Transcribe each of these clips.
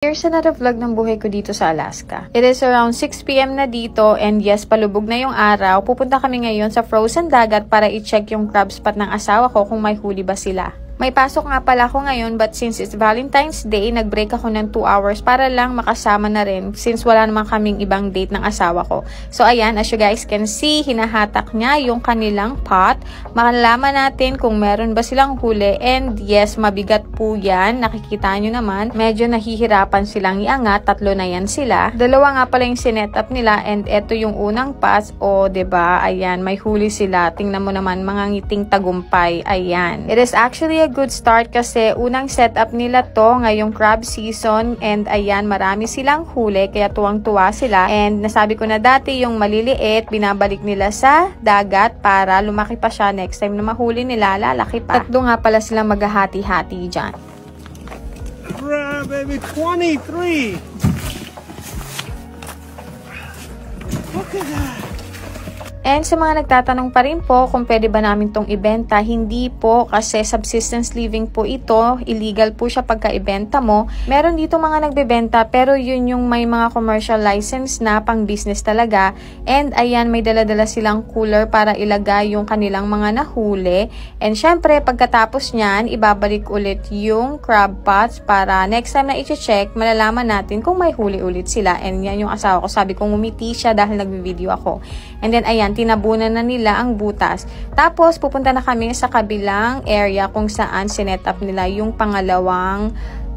Here's another vlog ng buhay ko dito sa Alaska. It is around 6 PM na dito and yes, palubog na yung araw. Pupunta kami ngayon sa frozen dagat para i-check yung crab spot ng asawa ko kung may huli ba sila. May pasok nga pala ako ngayon but since it's Valentine's Day, nag-break ako ng 2 hours para lang makasama na rin since wala naman kaming ibang date ng asawa ko. So ayan, as you guys can see, hinahatak niya yung kanilang pot. Malalaman natin kung meron ba silang huli and yes, mabigat po yan. Nakikita nyo naman, medyo nahihirapan silang iangat. 3 na yan sila. 2 nga pala yung sinet up nila and eto yung unang pass. O, diba? Ayan, may huli sila. Tingnan mo naman, mga ngiting tagumpay. Ayan. It is actually a good start kasi unang setup nila to ngayong crab season and ayan, marami silang huli kaya tuwang-tuwa sila and nasabi ko na dati yung maliliit binabalik nila sa dagat para lumaki pa siya next time na mahuli nila, lalaki pa. 3 nga pala silang maghahati-hati dyan. Crab baby, 23! Look at that! And sa mga nagtatanong pa rin po kung pwede ba namin tong ibenta, hindi po kasi subsistence living po ito. Illegal po siya pagka ibenta mo. Meron dito mga nagbebenta pero yun yung may mga commercial license na pang business talaga. And ayan, may dala-dala silang cooler para ilagay yung kanilang mga nahuli. And syempre, pagkatapos nyan, ibabalik ulit yung crab pots para next time na i-check, malalaman natin kung may huli ulit sila. And yan yung asawa ko. Sabi ko ngumiti siya dahil nagbe-video ako. And then ayan, tinabunan na nila ang butas. Tapos, pupunta na kami sa kabilang area kung saan sinet up nila yung pangalawang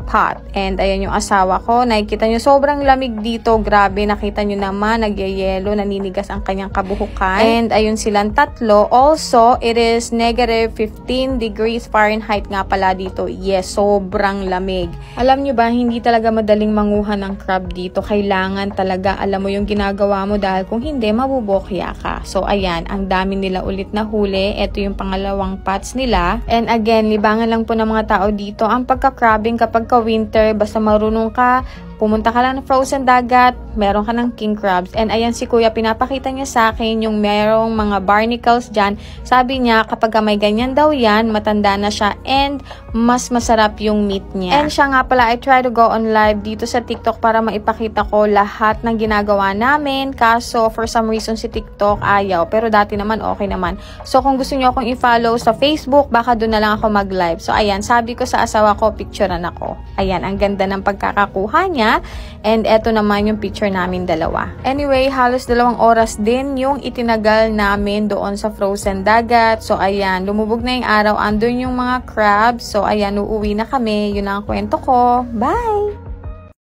pot. And ayan yung asawa ko. Nakikita nyo, sobrang lamig dito. Grabe, nakita nyo naman, nagyayelo, naninigas ang kanyang kabuhukan. And ayun silang 3. Also, it is negative 15 degrees Fahrenheit nga pala dito. Yes, sobrang lamig. Alam nyo ba, hindi talaga madaling manguha ng crab dito. Kailangan talaga alam mo yung ginagawa mo dahil kung hindi, mabubokya ka. So, ayan, ang dami nila ulit na huli. Ito yung pangalawang pots nila. And again, libangan lang po ng mga tao dito. Ang pagka-crabbing kapag winter, basta marunong ka, pumunta ka lang ng frozen dagat, meron ka ng king crabs. And ayan si kuya, pinapakita niya sa akin yung merong mga barnacles dyan. Sabi niya, kapag may ganyan daw yan, matanda na siya and mas masarap yung meat niya. And siya nga pala, I try to go on live dito sa TikTok para maipakita ko lahat ng ginagawa namin. Kaso, for some reason si TikTok ayaw. Pero dati naman, okay naman. So, kung gusto niyo akong i-follow sa Facebook, baka doon na lang ako mag-live. So, ayan, sabi ko sa asawa ko, picturean ako. Ayan, ang ganda ng pagkakakuha niya. And eto naman yung picture namin dalawa. Anyway, halos 2 oras din yung itinagal namin doon sa frozen dagat. So, ayan, lumubog na yung araw. Andun yung mga crabs. So, ayan, uuwi na kami. Yun ang kwento ko. Bye!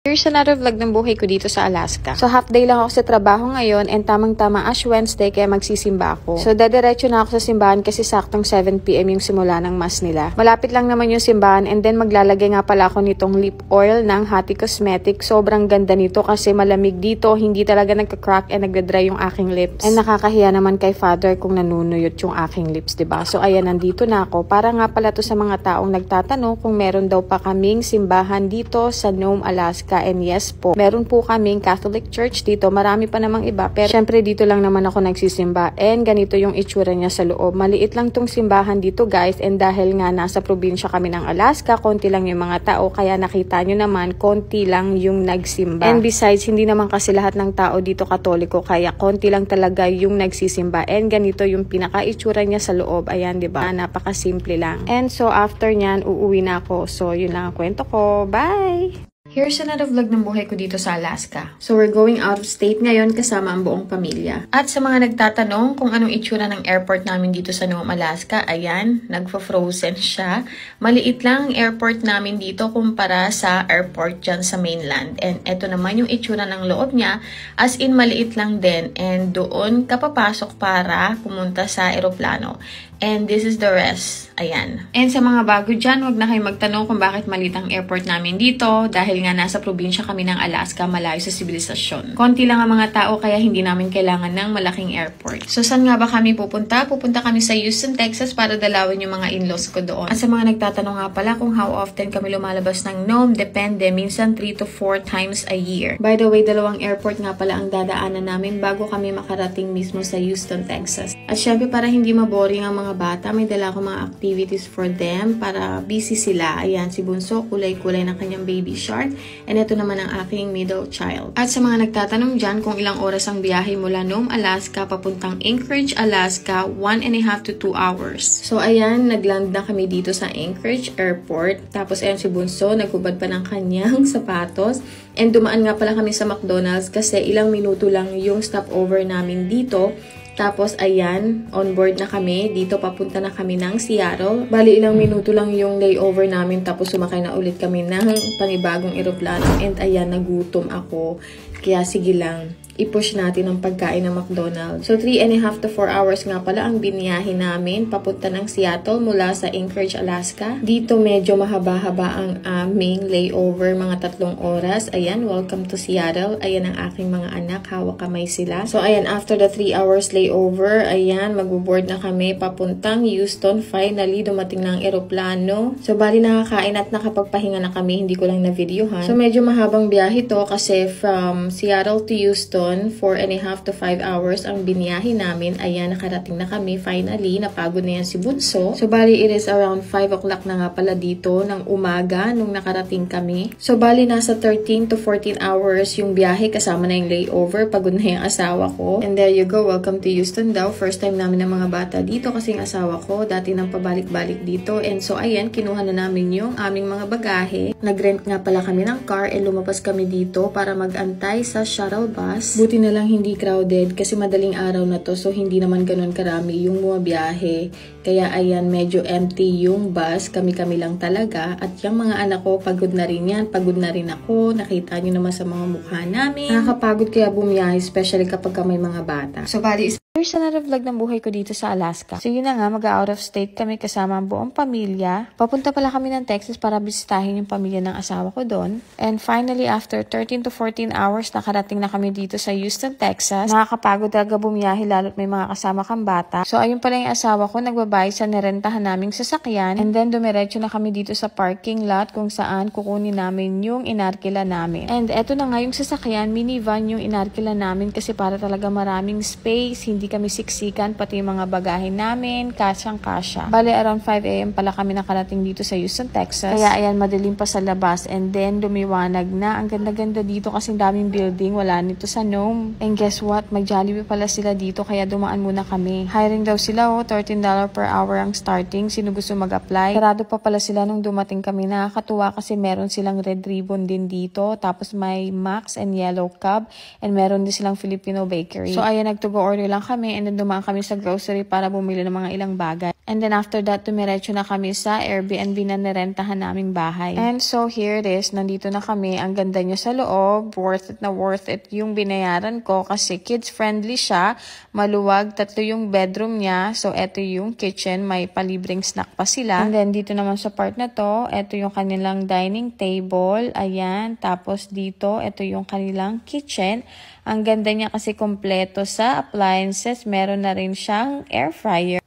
Here's another vlog ng buhay ko dito sa Alaska. So, half day lang ako sa trabaho ngayon and tamang-tama Ash Wednesday kaya magsisimba ako. So, dadiretso na ako sa simbahan kasi saktong 7 PM yung simula ng mass nila. Malapit lang naman yung simbahan and then maglalagay nga pala ako nitong lip oil ng Hati Cosmetic. Sobrang ganda nito kasi malamig dito. Hindi talaga nagka-crack and nagda-dry yung aking lips. And nakakahiya naman kay father kung nanunuyot yung aking lips, diba? So, ayan, nandito na ako. Para nga pala to sa mga taong nagtatanong kung meron daw pa kaming simbahan dito sa Nome, Alaska. And yes po, meron po kaming Catholic Church dito. Marami pa namang iba. Pero syempre dito lang naman ako nagsisimba. And ganito yung itsura niya sa loob. Maliit lang tong simbahan dito guys. And dahil nga nasa probinsya kami ng Alaska, konti lang yung mga tao. Kaya nakita nyo naman, konti lang yung nagsimba. And besides, hindi naman kasi lahat ng tao dito Katoliko. Kaya konti lang talaga yung nagsisimba. And ganito yung pinaka-itsura niya sa loob. Ayan, diba? Napaka-simple lang. And so after nyan, uuwi na ako. So yun lang ang kwento ko. Bye! Here's another vlog ng buhay ko dito sa Alaska. So, we're going out of state ngayon kasama ang buong pamilya. At sa mga nagtatanong kung anong itsura ng airport namin dito sa Nome, Alaska, ayan, nagfo-frozen siya. Maliit lang ang airport namin dito kumpara sa airport dyan sa mainland. And eto naman yung itsura ng loob niya, as in maliit lang din. And doon kapapasok para pumunta sa eroplano. And this is the rest. Ayan. And sa mga bago dyan, wag na kayo magtanong kung bakit maliit ang airport namin dito. Dahil nga nasa probinsya kami ng Alaska, malayo sa sibilisasyon. Konti lang ang mga tao kaya hindi namin kailangan ng malaking airport. So, saan nga ba kami pupunta? Pupunta kami sa Houston, Texas para dalawin yung mga in-laws ko doon. At sa mga nagtatanong nga pala kung how often kami lumalabas ng Nome, depende. Minsan 3 to 4 times a year. By the way, 2 airport nga pala ang dadaanan namin bago kami makarating mismo sa Houston, Texas. At syempre para hindi maboring ang mga bata. May dala ako mga activities for them para busy sila. Ayan, si Bunso, kulay-kulay ng kanyang baby shark. And ito naman ang aking middle child. At sa mga nagtatanong dyan kung ilang oras ang biyahe mula Nome, Alaska, papuntang Anchorage, Alaska, 1.5 to 2 hours. So ayan, nagland na kami dito sa Anchorage Airport. Tapos ayan si Bunso, naghubad pa ng kanyang sapatos. And dumaan nga pala kami sa McDonald's kasi ilang minuto lang yung stopover namin dito. Tapos, ayan, on board na kami. Dito, papunta na kami ng Seattle. Bali, ilang minuto lang yung layover namin. Tapos, sumakay na ulit kami ng panibagong eroplano. And, ayan, nagutom ako. Kaya, sige lang. I-push natin ang pagkain ng McDonald's. So, 3.5 to 4 hours nga pala ang biniyahe namin papunta ng Seattle mula sa Anchorage, Alaska. Dito medyo mahaba-haba ang aming layover, mga 3 oras. Ayan, welcome to Seattle. Ayan ang aking mga anak, hawak kamay sila. So, ayan, after the 3 hours layover, ayan, mag-board na kami papuntang Houston. Finally, dumating na ang eroplano. So, bali nakakain at nakapagpahinga na kami, hindi ko lang na-videohan. So, medyo mahabang biyahe to kasi from Seattle to Houston, 4.5 to 5 hours ang biniyahe namin. Ayan, nakarating na kami. Finally, napagod na yan si Bunso. So, bali, it is around 5 o'clock na nga pala dito ng umaga nung nakarating kami. So, bali, nasa 13 to 14 hours yung biyahe kasama na yung layover. Pagod na yung asawa ko. And there you go. Welcome to Houston daw. First time namin ng mga bata dito kasi yung asawa ko dati nang pabalik-balik dito. And so, ayan, kinuha na namin yung aming mga bagahe. Nag-rent nga pala kami ng car and lumabas kami dito para mag-antay sa shuttle bus. Buti na lang hindi crowded kasi madaling araw na to, so hindi naman ganun karami yung bumabiyahe. Kaya ayan, medyo empty yung bus, kami-kami lang talaga. At yung mga anak ko, pagod na rin yan, pagod na rin ako. Nakita nyo naman sa mga mukha namin. Nakakapagod kaya bumiyahe, especially kapag may mga bata. So, bali, here's another vlog ng buhay ko dito sa Alaska. So, yun na nga, mag-out of state kami kasama ang buong pamilya. Papunta pala kami ng Texas para bisitahin yung pamilya ng asawa ko doon. And finally, after 13 to 14 hours, nakarating na kami dito sa Houston, Texas. Nakakapagod talaga bumiyahe lalo't may mga kasama kang bata. So, ayun pala yung asawa ko, nagbabayad sa nirentahan naming sasakyan. And then, dumiretso na kami dito sa parking lot kung saan kukunin namin yung inarkila namin. And eto na nga yung sasakyan, minivan yung inarkila namin kasi para talaga maraming space, hindi kami siksikan, pati yung mga bagahe namin, kasyang-kasya. Bale, around 5 AM pala kami nakarating dito sa Houston, Texas. Kaya ayan, madilim pa sa labas. And then, lumiwanag na. Ang ganda-ganda dito kasi daming building. Wala nito sa Nome. And guess what? Mag-Jollibee pala sila dito kaya dumaan muna kami. Hiring daw sila $13 per hour ang starting. Sino gusto mag-apply? Sarado pa pala sila nung dumating kami. Nakakatuwa kasi meron silang red ribbon din dito. Tapos may Max and Yellow Cab. And meron din silang Filipino bakery. So ayan, nag-to-go order lang kami. And then dumaan kami sa grocery para bumili ng mga ilang bagay. And then after that, tumiretso na kami sa Airbnb na nirentahan naming bahay. And so here it is. Nandito na kami. Ang ganda niya sa loob. Worth it na worth it yung binayaran ko kasi kids-friendly siya. Maluwag. 3 yung bedroom niya. So, eto yung kitchen. May palibreng snack pa sila. And then, dito naman sa part na to, eto yung kanilang dining table. Ayan. Tapos dito, eto yung kanilang kitchen. Ang ganda niya kasi kompleto sa appliances. Meron na rin siyang air fryer.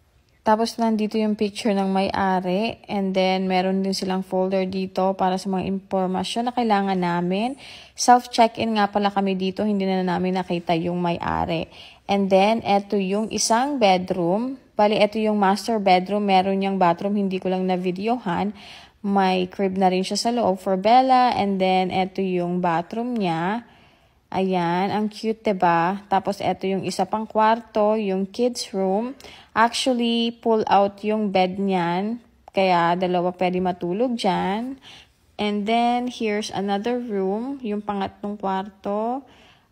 Tapos, nandito yung picture ng may-ari. And then, meron din silang folder dito para sa mga impormasyon na kailangan namin. Self-check-in nga pala kami dito. Hindi na namin nakita yung may-ari. And then, eto yung isang bedroom. Bali, eto yung master bedroom. Meron yung bathroom. Hindi ko lang na-videohan. May crib na rin siya sa loob for Bella. And then, eto yung bathroom niya. Ayan, ang cute, diba? Tapos, eto yung isa pang kwarto, yung kids room. Actually, pull out yung bed niyan. Kaya, dalawa pwede matulog dyan. And then, here's another room, yung pangatlong kwarto.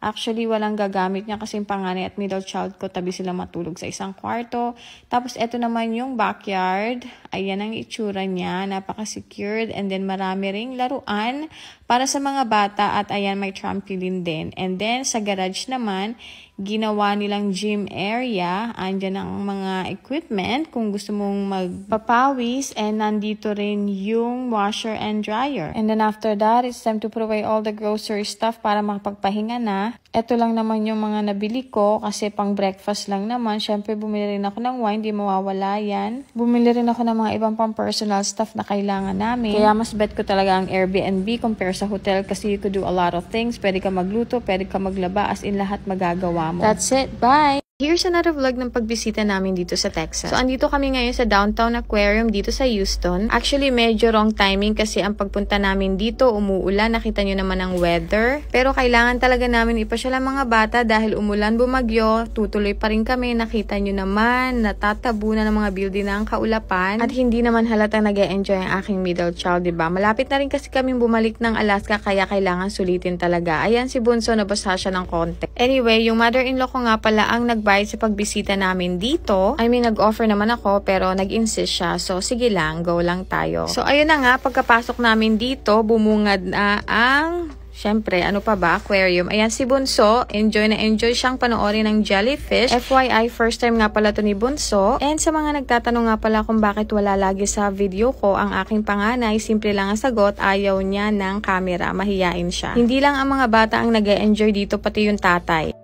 Actually, walang gagamit niya kasi yung panganay at middle child ko, tabi sila matulog sa isang kwarto. Tapos, eto naman yung backyard. Ayan ang itsura niya, napaka-secured. And then, marami ring laruan para sa mga bata at ayan, may trampoline din. And then, sa garage naman, ginawa nilang gym area. Andyan ang mga equipment kung gusto mong magpapawis. And nandito rin yung washer and dryer. And then after that, it's time to put away all the grocery stuff para makapagpahinga na. Ito lang naman yung mga nabili ko kasi pang breakfast lang naman. Siyempre, bumili rin ako ng wine. Di mawawala yan. Bumili rin ako ng mga ibang pang personal stuff na kailangan namin. Kaya mas bet ko talaga ang Airbnb compare sa hotel kasi you could do a lot of things. Pwede ka magluto, pwede ka maglaba, as in lahat magagawa mo. That's it. Bye! Here's another vlog ng pagbisita namin dito sa Texas. So, andito kami ngayon sa Downtown Aquarium dito sa Houston. Actually, medyo wrong timing kasi ang pagpunta namin dito, umuulan. Nakita nyo naman ang weather. Pero kailangan talaga namin ipasyal ang mga bata dahil umulan, bumagyo. Tutuloy pa rin kami. Nakita nyo naman, natatabunan ng mga building ng kaulapan. At hindi naman halatang nag-e-enjoy ang aking middle child, diba? Malapit na rin kasi kaming bumalik ng Alaska kaya kailangan sulitin talaga. Ayan si Bunso, nabasa siya ng konti. Anyway, yung mother-in-law ko nga pala ang nagbayad sa pagbisita namin dito. I mean, nag-offer naman ako pero nag-insist siya. So, sige lang, go lang tayo. So, ayun na nga, pagkapasok namin dito, bumungad na ang... Siyempre, ano pa ba? Aquarium. Ayan si Bunso. Enjoy na enjoy siyang panoorin ng jellyfish. FYI, first time nga pala to ni Bunso. And sa mga nagtatanong nga pala kung bakit wala lagi sa video ko, ang aking panganay, simple lang ang sagot, ayaw niya ng camera. Mahiyain siya. Hindi lang ang mga bata ang nag-e-enjoy dito, pati yung tatay.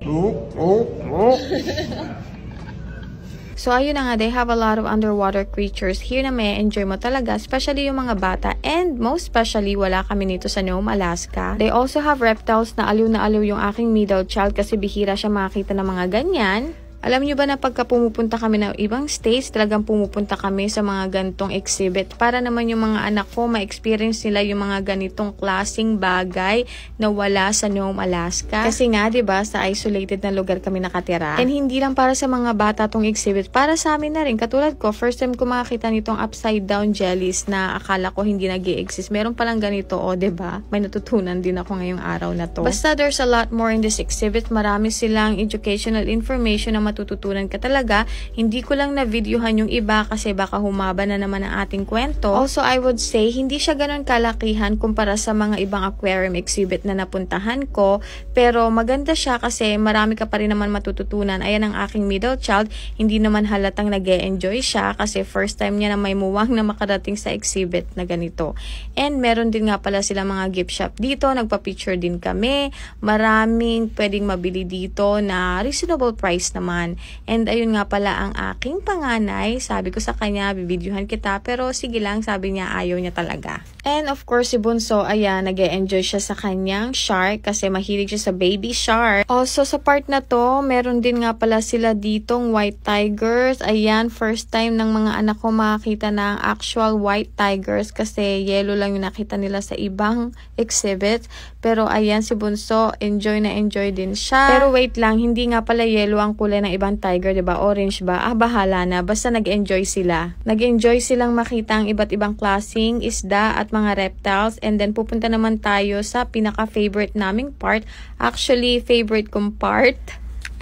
So, ayun na nga, they have a lot of underwater creatures here na may enjoy mo talaga, especially yung mga bata. And most especially, wala kami nito sa Nome, Alaska. They also have reptiles na aliw yung aking middle child kasi bihira siya makakita ng mga ganyan. Alam nyo ba na pagka pumupunta kami ng ibang states, talagang pumupunta kami sa mga ganitong exhibit para naman yung mga anak ko ma-experience nila yung mga ganitong klaseng bagay na wala sa Nome, Alaska. Kasi nga, diba, sa isolated na lugar kami nakatira. And hindi lang para sa mga bata tong exhibit, para sa amin na rin. Katulad ko, first time ko makakita nitong upside down jellies na akala ko hindi nag-i-exist. Meron palang ganito, diba? May natutunan din ako ngayong araw na to. Basta there's a lot more in this exhibit. Marami silang educational information na matututunan ka talaga. Hindi ko lang na-videohan yung iba kasi baka humaba na naman ang ating kwento. Also, I would say, hindi siya ganun kalakihan kumpara sa mga ibang aquarium exhibit na napuntahan ko. Pero maganda siya kasi marami ka pa rin naman matututunan. Ayan ang aking middle child. Hindi naman halatang nag-e-enjoy siya kasi first time niya na may muwang na makarating sa exhibit na ganito. And meron din nga pala sila mga gift shop dito. Nagpa-picture din kami. Maraming pwedeng mabili dito na reasonable price naman. And ayun nga pala ang aking panganay. Sabi ko sa kanya, bibidyohan kita. Pero sige lang, sabi niya, ayaw niya talaga. And of course, si Bunso, ayan, nag-e-enjoy siya sa kanyang shark kasi mahilig siya sa baby shark. Also, sa part na to, meron din nga pala sila ditong white tigers. Ayan, first time ng mga anak ko makakita ng actual white tigers kasi yellow lang yung nakita nila sa ibang exhibit. Pero ayan, si Bunso, enjoy na enjoy din siya. Pero wait lang, hindi nga pala yellow ang kulay ng ibang tiger, diba? Orange ba? Bahala na. Basta nag-enjoy sila. Nag-enjoy silang makita ang iba't ibang klaseng isda at mga reptiles. And then, pupunta naman tayo sa pinaka-favorite naming part. Actually, favorite kong part.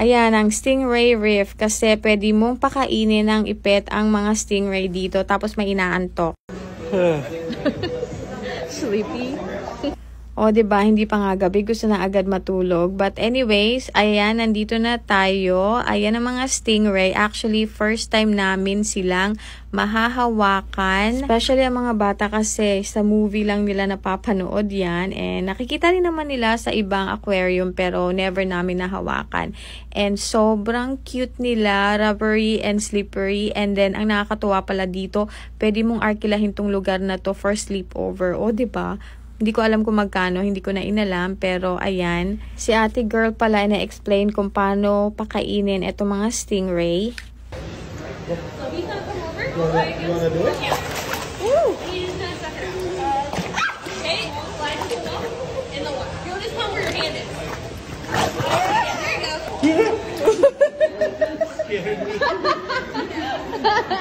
Ayan, ang Stingray Reef. Kasi pwede mong pakainin ng ipet ang mga stingray dito. Tapos may inaantok. Sleepy? Diba, hindi pa nga gabi, gusto na agad matulog. But anyways, ayan, nandito na tayo. Ayan ang mga stingray. Actually, first time namin silang mahahawakan. Especially ang mga bata kasi sa movie lang nila napapanood yan. And nakikita rin naman nila sa ibang aquarium pero never namin nahawakan. And sobrang cute nila, rubbery and slippery. And then, ang nakakatuwa pala dito, pwede mong arkilahin tong lugar na to for sleepover. Diba? Hindi ko alam kung magkano, hindi ko na inalam, pero ayan. Si ate girl pala na-explain kung paano pakainin itong mga stingray. So he's gonna come over. You wanna do it? Yeah. Woo! He's gonna suck it out. Okay, slide it in the water. You'll just come where your hand is. Yeah, there you go. Scared me.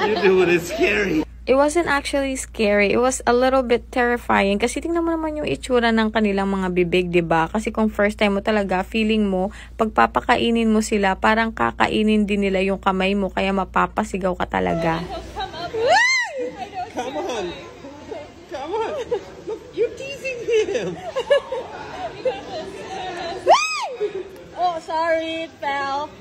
You doing it scary. It wasn't actually scary. It was a little bit terrifying. Kasi tingnan mo naman yung itsura ng kanilang mga bibig, diba? Kasi kung first time mo talaga, feeling mo, pagpapakainin mo sila, parang kakainin din nila yung kamay mo, kaya mapapasigaw ka talaga. Come on. Come on. Look, you're teasing him. Oh, sorry, it fell.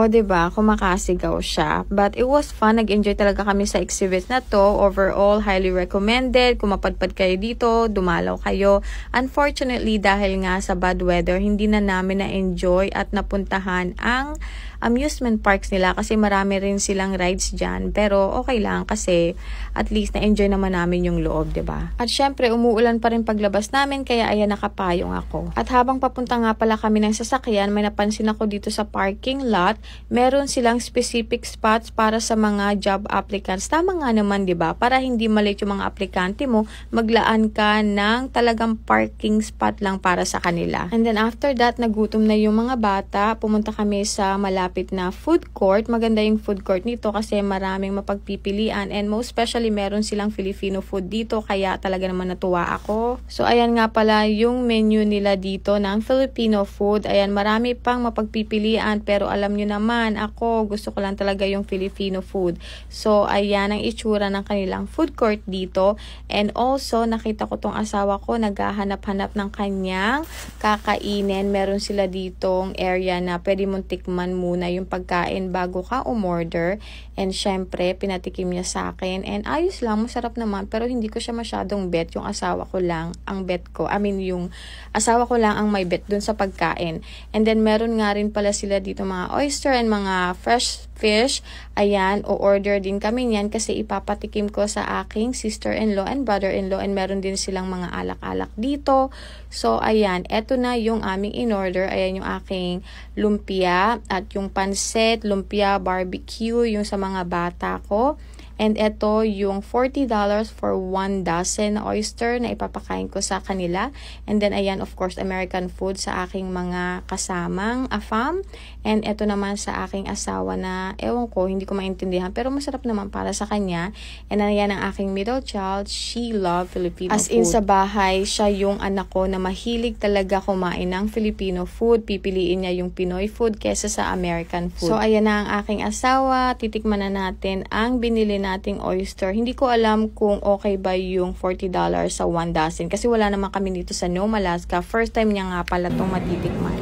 Diba? Kumakasigaw siya. But it was fun. Nag-enjoy talaga kami sa exhibit na to. Overall, highly recommended. Kung mapadpad kayo dito, dumalaw kayo. Unfortunately, dahil nga sa bad weather, hindi na namin na-enjoy at napuntahan ang amusement parks nila kasi marami rin silang rides dyan. Pero okay lang kasi at least na-enjoy naman namin yung loob, 'di ba? At syempre, umuulan pa rin paglabas namin kaya ayan nakapayong ako. At habang papunta nga pala kami ng sasakyan, may napansin ako dito sa parking lot, meron silang specific spots para sa mga job applicants. Tama nga naman, 'di ba? Para hindi malate yung mga aplikante mo, maglaan ka ng talagang parking spot lang para sa kanila. And then after that, nagutom na yung mga bata. Pumunta kami sa malapit na food court. Maganda yung food court nito kasi maraming mapagpipilian and most especially meron silang Filipino food dito kaya talaga naman natuwa ako. So ayan nga pala yung menu nila dito ng Filipino food. Ayan, marami pang mapagpipilian pero alam nyo naman ako gusto ko lang talaga yung Filipino food. So ayan ang itsura ng kanilang food court dito and also nakita ko tong asawa ko naghahanap-hanap ng kanyang kakainin. Meron sila ditong area na pwede mong tikman muna yung pagkain bago ka umorder and syempre pinatikim niya sa akin and ayos lang, masarap naman pero hindi ko siya masyadong bet. Yung asawa ko lang ang bet ko. Yung asawa ko lang ang may bet dun sa pagkain. And then meron nga rin pala sila dito mga oyster and mga fresh fish. Ayan, o-order din kami niyan kasi ipapatikim ko sa aking sister-in-law and brother-in-law and meron din silang mga alak-alak dito. So, ayan, eto na yung aming in-order. Ayan yung aking lumpia at yung pansit, lumpia, barbecue, yung sa mga bata ko. And ito yung $40 for 1 dozen oyster na ipapakain ko sa kanila. And then ayan of course American food sa aking mga kasamang afam. And ito naman sa aking asawa na ewan ko, hindi ko maintindihan pero masarap naman para sa kanya. And ayan ang aking middle child, she love Filipino food. As in sa bahay, siya yung anak ko na mahilig talaga kumain ng Filipino food. Pipiliin niya yung Pinoy food kesa sa American food. So ayan na ang aking asawa, titikman na natin ang binili nating oyster. Hindi ko alam kung okay ba yung $40 sa 1 dozen kasi wala naman kami dito sa Nome, Alaska. First time niya nga pala itong matitikman.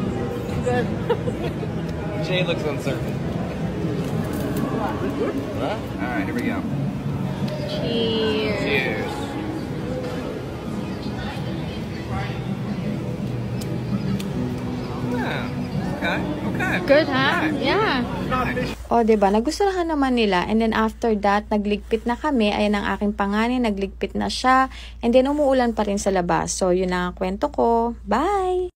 Jay looks uncertain. Huh? Alright, here we go. Cheers! Cheers. Yeah. Okay. Okay. Good, huh? Yeah. O, diba? Nagustuhan naman nila. And then after that, nagligpit na kami. Ayan ang aking panganay. Nagligpit na siya. And then umuulan pa rin sa labas. So, yun ang kwento ko. Bye!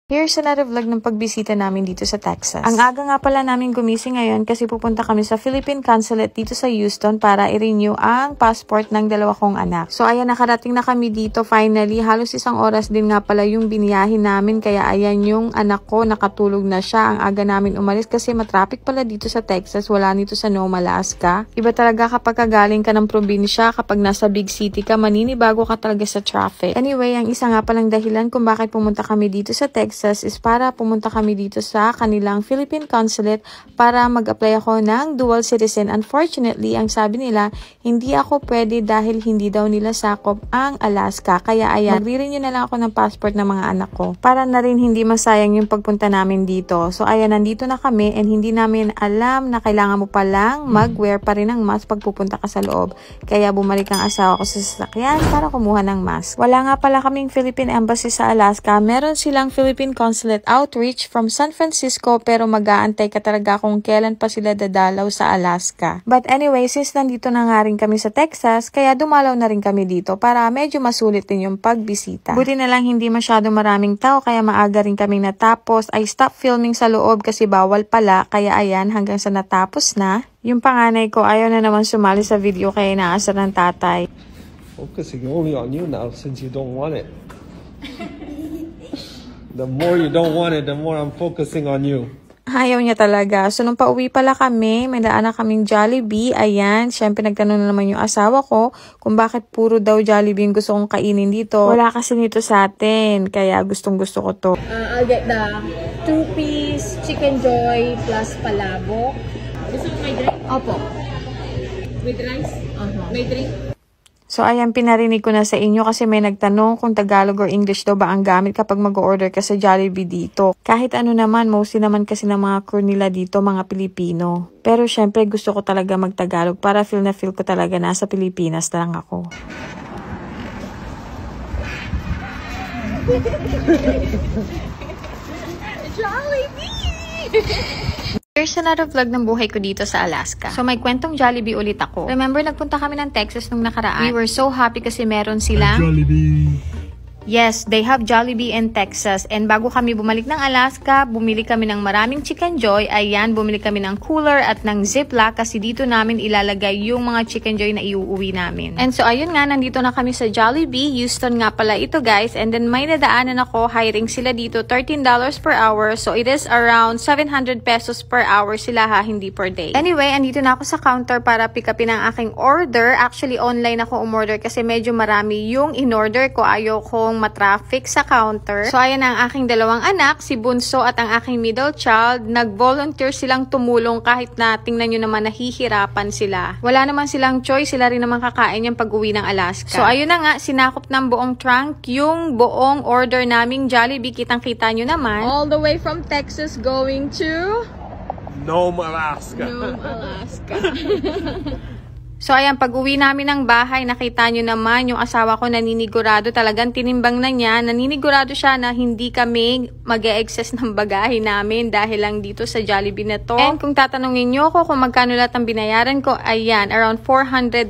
Here's another vlog ng pagbisita namin dito sa Texas. Ang aga nga pala namin gumising ngayon kasi pupunta kami sa Philippine Consulate dito sa Houston para i-renew ang passport ng dalawa kong anak. So ayan, nakarating na kami dito finally. Halos 1 oras din nga pala yung biniyahin namin kaya ayan yung anak ko nakatulog na siya. Ang aga namin umalis kasi matraffic pala dito sa Texas. Wala nito sa Nome, Alaska. Iba talaga kapag galing ka ng probinsya, kapag nasa big city ka, maninibago ka talaga sa traffic. Anyway, ang isa nga palang dahilan kung bakit pumunta kami dito sa Texas is para pumunta kami dito sa kanilang Philippine Consulate para mag-apply ako ng dual citizen. Unfortunately, ang sabi nila, hindi ako pwede dahil hindi daw nila sakop ang Alaska. Kaya ayan, magre-renew na lang ako ng passport ng mga anak ko para na rin hindi masayang yung pagpunta namin dito. So ayan, nandito na kami and hindi namin alam na kailangan mo palang mag-wear pa rin ng mask pag pupunta ka sa loob. Kaya bumalik ang asawa ko sa sasakyan para kumuha ng mask. Wala nga pala kaming Philippine Embassy sa Alaska. Meron silang Philippine Consulate outreach from San Francisco pero mag-aantay ka talaga kung kailan pa sila dadalaw sa Alaska. But anyway, since nandito na nga rin kami sa Texas, kaya dumalaw na rin kami dito para medyo masulit din yung pagbisita. Buti na lang hindi masyado maraming tao kaya maaga rin kaming natapos. I stop filming sa loob kasi bawal pala kaya ayan hanggang sa natapos na. Yung panganay ko ayaw na naman sumali sa video kaya inaasar ng tatay. Focusing only on you now since you don't want it. The more you don't want it, the more I'm focusing on you. Ayaw niya talaga. So, nung pauwi pala kami, may daan na kaming Jollibee. Ayan, syempre nagtanong na naman yung asawa ko kung bakit puro daw Jollibee yung gusto kong kainin dito. Wala kasi nito sa atin, kaya gustong gusto ko to. I'll get the 2-piece Chicken Joy plus palabok. Gusto mo may drink? Opo. With rice? May drink? So, ayan, pinarinig ko na sa inyo kasi may nagtanong kung Tagalog or English daw ba ang gamit kapag mag-order ka sa Jollibee dito. Kahit ano naman, mostly naman kasi ng mga crew nila dito, mga Pilipino. Pero syempre, gusto ko talaga mag-Tagalog para feel na feel ko talaga nasa Pilipinas na lang ako. Jollibee! Here's another vlog ng buhay ko dito sa Alaska. So, may kwentong Jollibee ulit ako. Remember, nagpunta kami ng Texas nung nakaraan. We were so happy kasi meron silang Jollibee. Yes, they have Jollibee in Texas. And bago kami bumalik ng Alaska, bumili kami ng maraming Chicken Joy. Ayan, bumili kami ng cooler at ng Ziploc kasi dito namin ilalagay yung mga Chicken Joy na iuuwi namin. And so, ayun nga, nandito na kami sa Jollibee. Houston nga pala ito, guys. And then, may nadaanan ako. Hiring sila dito, $13 per hour. So, it is around 700 pesos per hour sila ha, hindi per day. Anyway, andito na ako sa counter para pick upin ang aking order. Actually, online ako umorder kasi medyo marami yung in-order ko. Ayaw kong matraffic sa counter. So, ayan ang aking dalawang anak, si Bunso at ang aking middle child. Nag-volunteer silang tumulong kahit na tingnan nyo naman nahihirapan sila. Wala naman silang choice, sila rin naman kakain yung pag-uwi ng Alaska. So, ayun na nga, sinakop ng buong trunk yung buong order naming Jollibee. Kitang-kita nyo naman. All the way from Texas going to Nome, Alaska. Nome, Alaska. So, ayan, pag-uwi namin ng bahay, nakita nyo naman yung asawa ko naninigurado. Talagang tinimbang na niya. Naninigurado siya na hindi kami mag-e-excess ng bagahe namin dahil lang dito sa Jollibee na to. And kung tatanungin nyo ko kung magkano lahat ang binayaran ko, ayan, around $400.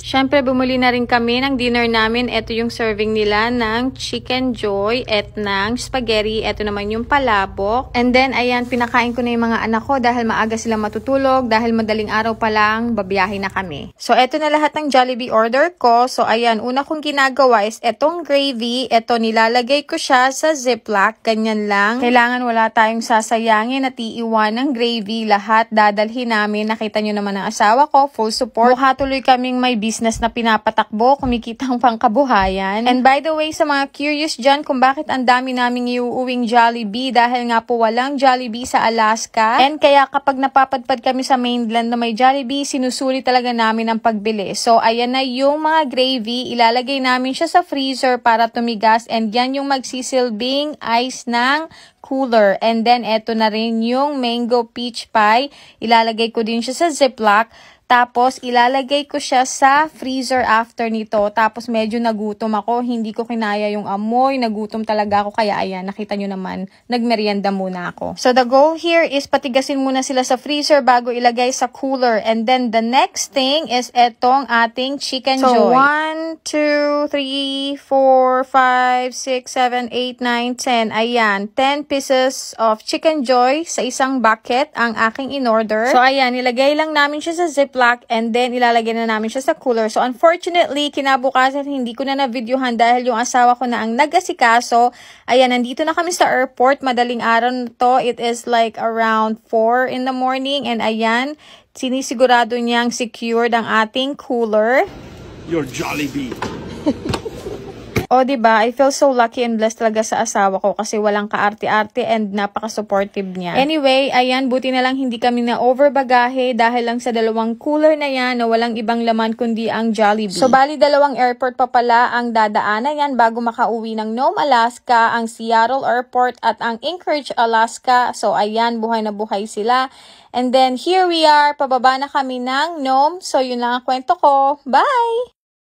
Siyempre, bumuli na rin kami ng dinner namin. Ito yung serving nila ng Chicken Joy at ng spaghetti. Ito naman yung palabok. And then, ayan, pinakain ko na yung mga anak ko dahil maaga sila matutulog. Dahil madaling araw pa lang, babiyahe na kami. So, eto na lahat ng Jollibee order ko. So, ayan, una kong ginagawa is etong gravy. Eto, nilalagay ko siya sa Ziploc. Ganyan lang. Kailangan wala tayong sasayangin at iiwan ng gravy. Lahat dadalhin namin. Nakita nyo naman ang asawa ko. Full support. Mukha tuloy kaming may business na pinapatakbo. Kumikitang pangkabuhayan. And by the way, sa mga curious dyan kung bakit ang dami naming iuuwing Jollibee dahil nga po walang Jollibee sa Alaska. And kaya kapag napapadpad kami sa mainland na may Jollibee, sinusuli talaga namin ang pagbili. So, ayan na yung mga gravy. Ilalagay namin siya sa freezer para tumigas and yan yung magsisilbing ice ng cooler. And then, eto na rin yung mango peach pie. Ilalagay ko din siya sa Ziploc. Tapos, ilalagay ko siya sa freezer after nito. Tapos, medyo nagutom ako. Hindi ko kinaya yung amoy. Nagutom talaga ako. Kaya, ayan, nakita nyo naman, nagmerienda muna ako. So, the goal here is patigasin muna sila sa freezer bago ilagay sa cooler. And then, the next thing is etong ating Chicken Joy. So, 1, 2, 3, 4, 5, 6, 7, 8, 9, 10. Ayan, 10 pieces of Chicken Joy sa isang bucket ang aking in-order. So, ayan, nilagay lang namin siya sa Ziploc and then ilalagay na namin siya sa cooler. So, unfortunately, kinabukasan hindi ko na na-videohan dahil yung asawa ko na ang nag-asikaso. Ayan, nandito na kami sa airport. Madaling araw na to. It is like around 4 in the morning. And ayan, sinisigurado niyang secured ang ating cooler. Your Jollibee. O, diba? I feel so lucky and blessed talaga sa asawa ko kasi walang kaarte-arte and napaka-supportive niya. Anyway, ayan, buti na lang hindi kami na-overbagahe dahil lang sa dalawang cooler na yan na walang ibang laman kundi ang Jollibee. So, bali dalawang airport pa pala ang dadaanan yan bago makauwi ng Nome, Alaska, ang Seattle Airport at ang Anchorage, Alaska. So, ayan, buhay na buhay sila. And then, here we are. Pababa na kami ng Nome. So, yun lang ang kwento ko. Bye!